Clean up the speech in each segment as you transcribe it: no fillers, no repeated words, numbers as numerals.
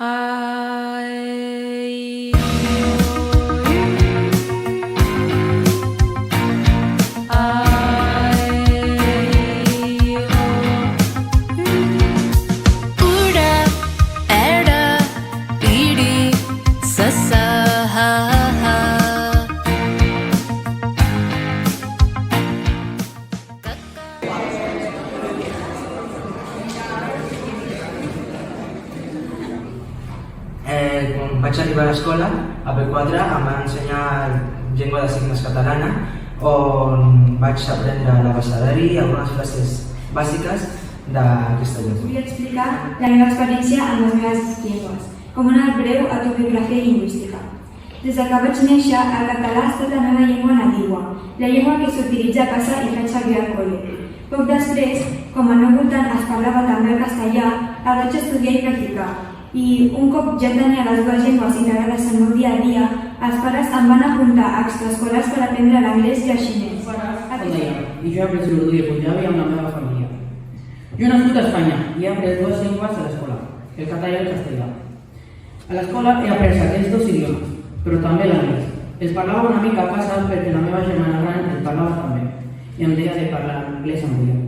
Quan vaig arribar a l'escola, a P4 em van ensenyar llengua de signes catalana, on vaig aprendre l'abecedari i algunes frases bàsiques d'aquesta llengua. Vull explicar la meva experiència amb les meves llengües, com una breu autobiografia lingüística. Des que vaig néixer, el català ha estat la meva llengua nadiua, la llengua que s'utilitza a casa i faig servir al col·le. Poc després, com al meu voltant es parlava també el castellà, el vaig estudiar i practicar. I un cop ja tenia les dues llengües integrades al meu dia a dia, els pares em van apuntar a extraescolars per aprendre l'anglès i el xinès. I jo he après l'urdú i el punjabi amb la meva família. Jo he nascut a Espanya i he après dues llengües a l'escola, el català i el castellà. A l'escola he après aquests dos idiomes, però també l'anglès. Els parlava una mica a casa perquè la meva germana gran el parlava també i em deia de parlar anglès amb ella.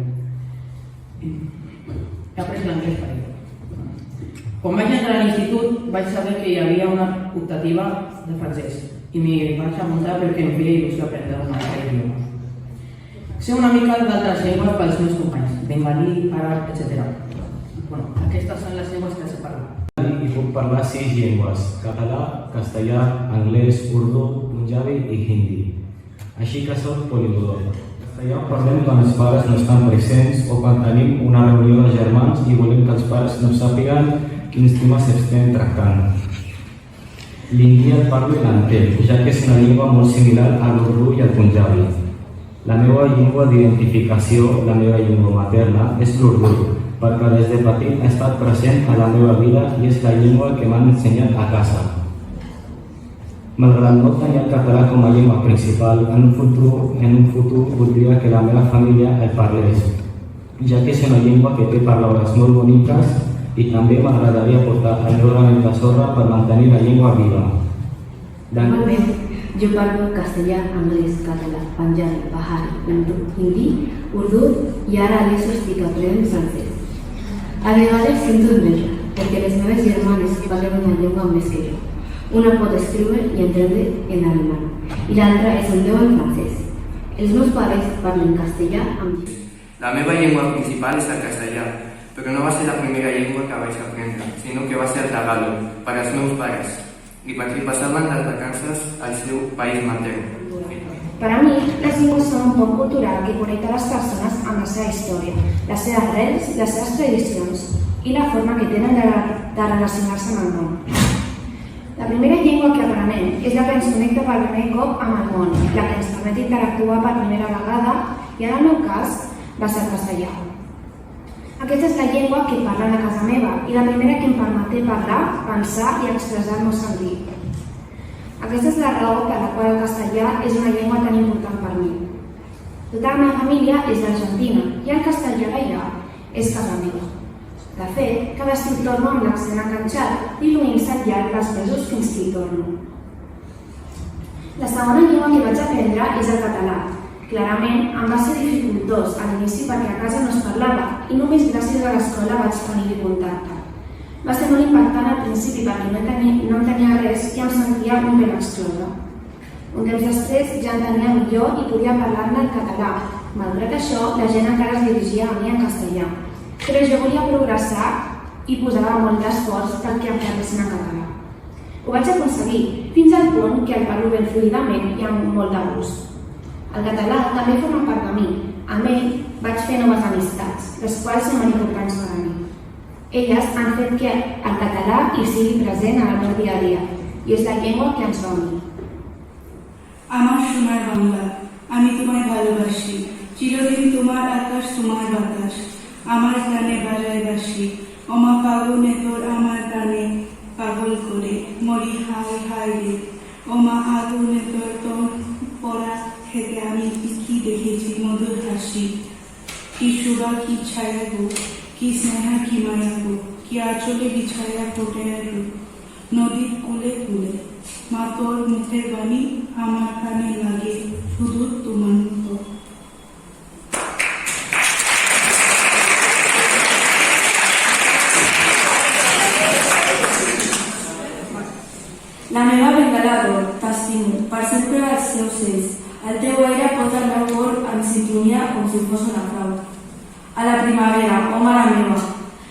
He après l'anglès per ella. Quan vaig entrar a l'institut vaig saber que hi havia una optativa de francès i m'hi vaig apuntar perquè em feia il·lusió aprendre un altre idioma. Sé una mica d'altres llengües pels meus companys, bengalí, àrab, etc. Aquestes són les llengües que sé parlar. I puc parlar 6 llengües: català, castellà, anglès, urdú, punjabi i hindi. Així que soc poliglot. Castellà ho parlem quan els pares no estan presents o quan tenim una reunió de germans i volem que els pares no sàpiguen quins temes estem tractant. L'hindi el parlo i l'entenc, ja que és una llengua molt similar a l'urdú i al punjabi. La meva llengua d'identificació, la meva llengua materna, és l'urdú, perquè des de petit ha estat present a la meva vida i és la llengua que m'han ensenyat a casa. Malgrat no tenir el català com a llengua principal, en un futur voldria que la meva família el parlés, ja que és una llengua que té paraules molt boniques i també m'agradaria portar el meu granet de sorra per mantenir la llengua viva. Normalment, jo parlo castellà, anglès, català, panjabi, bahari, hindi, urdú i ara a l'ESO estic aprenent francès. A vegades sento enveja, perquè les meves germanes parlen una llengua més que jo. Una pot escriure i entendre en alemany i l'altra es entén en francès. Els meus pares parlen castellà amb mi. La meva llengua principal és el castellà, però no va ser la primera llengua que vaig aprendre, sinó que va ser el tagalo, per als meus pares, i perquè passaven les vacances al seu país materno. Per a mi, les llengües són un pont cultural que connecta les persones amb la seva història, les seves arrels, les seves tradicions i la forma que tenen de relacionar-se amb el món. La primera llengua que aprenem és la que ens connecta per primer cop amb el món, la que ens permet interactuar per primera vegada i en el meu cas va ser el castellà. Aquesta és la llengua que parlen a casa meva i la primera que em permeté parlar, pensar i expressar el meu sentir. Aquesta és la raó per la qual el castellà és una llengua tan important per mi. Tota la meva família és d'Argentina i el castellà d'allà és casa meva. De fet, cada estiu torno amb l'accent enganxat i lluint-se al llarg dels mesos fins que hi torno. La segona llengua que vaig aprendre és el català. Clarament, em va ser dificultós a l'inici perquè a casa no es parlava i només gràcies a l'escola vaig tenir contacte. Va ser molt impactant al principi perquè no tenia res i em sentia un ben exclosa. Un temps després ja entenia millor i podia parlar-ne en català. Malgrat això, la gent encara es dirigia a mi en castellà. Però jo volia progressar i posava molt d'esforç perquè em parlessin en català. Ho vaig aconseguir, fins al punt que el parlo ben fluidament i amb molt de gust. El català també forma part de mi. Amb ell vaig fer noves amistats, les quals són molt importants per a mi. Elles han fet que el català hi sigui present en el meu dia a dia i és la llengua que ens va unir. আমার সোনার বাংলা, আমি তোমায় ভালোবাসি, চিরদিন তোমার আকাশ তোমার বাতাস, আমার প্রাণে বাজায় বাসি, ওমা ফাগুনে তোর আমার প্রাণে পাগল করে মরি হায় হায় রে, ওমা আগুনে তোর পড়া খেতে আমি কি দেখেছি মধুর হাসি, কি সুরা কি ছায়া গো, কি স্নেহা কি মায়া গো, কি কি আঁচলে বিছায়া ফোটের রূপ নদীর কূলে কূলে মা তোর মুখের বাণী আমার কানে লাগে শুধু তোমার মতো। La meva bengala d'or, t'estimo, per sempre als teus cells. El teu aire posa el meu cor en sintonia com si fos una flauta. A la primavera, oh mare meva,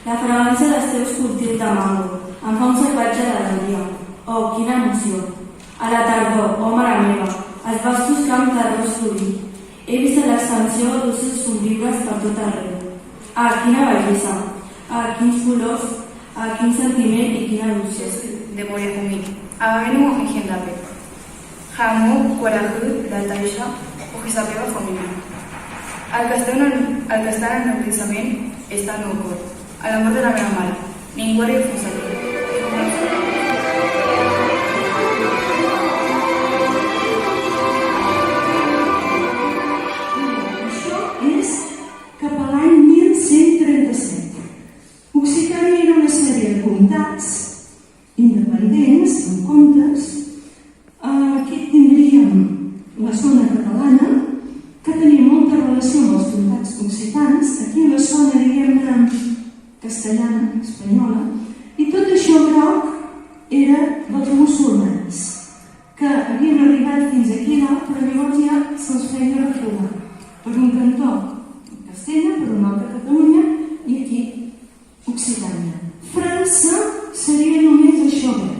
la fragància dels teus cultius de mango em fa un salvatge d'alegria. Oh, quina emoció! A la tardor, oh mare meva, els vastos camps d'arròs florit. He vist l'extensió d'ossos somriures per tot arreu. Ah, quina bellesa! Ah, quins colors! Ah, quin sentiment i quina dolçor! De Morehumi, Avenu Ojigendape, Hamu, Kuarahu, Daltaisha, Ojisapeva Familia. El que està en el pensament està en el cor. A la mort de la meva mare, ningú arriba fins aquí. Això és cap a l'any 1137. Occitània era una sèrie de comtats independents, amb contes. Aquí tindríem la zona catalana, que tenia molta relació amb els comtats occitans, aquí la zona, diguem-ne, castellana, espanyola, i tot això groc era dels musulmans, que havien arribat fins aquí dalt, però llavors ja se'ls feia refredar. Per un cantó Castella, per un altre Catalunya, i aquí Occitània. França seria només això verd.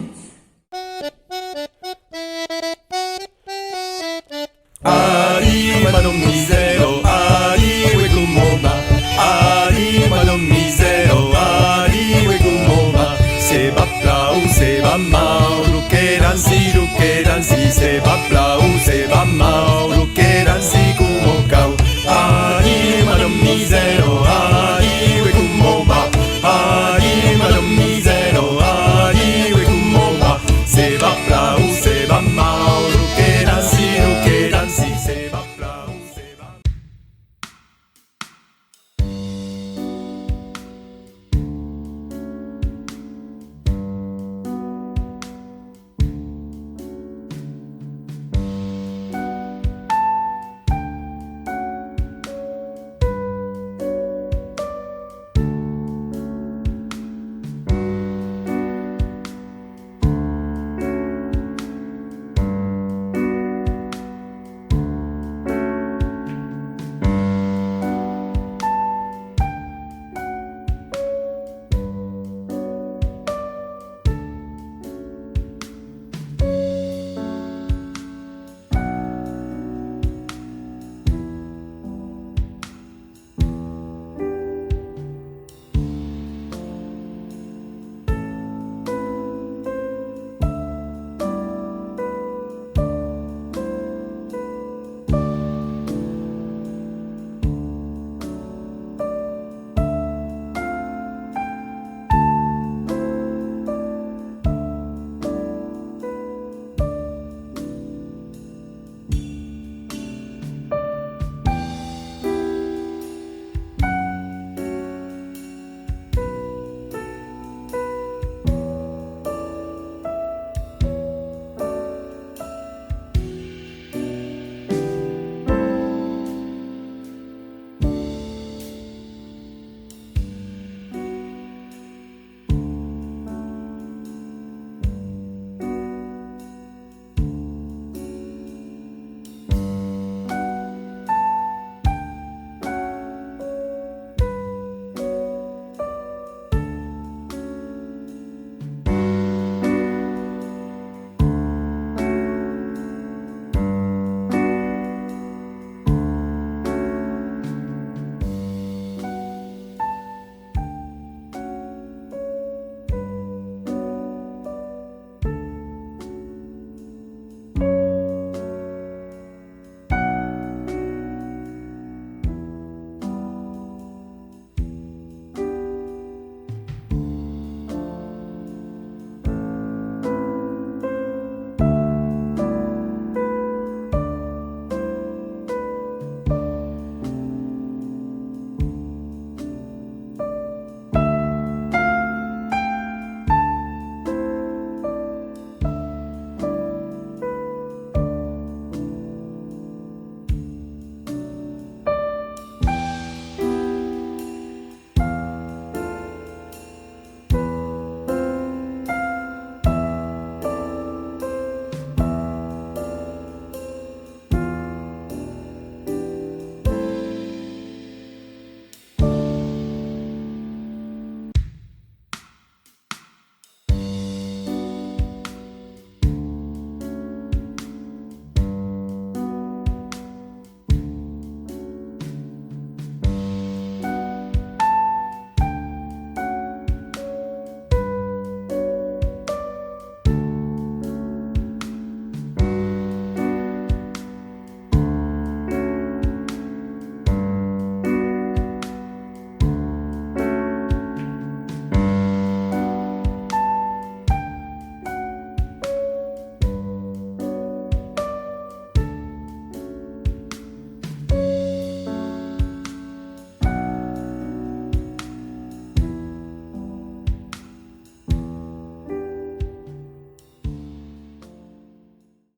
Arriba lo misero, arriba como va. Arriba lo misero, arriba como va. Se va plau, se va mau, ruqueran si, se va plau, se va mau.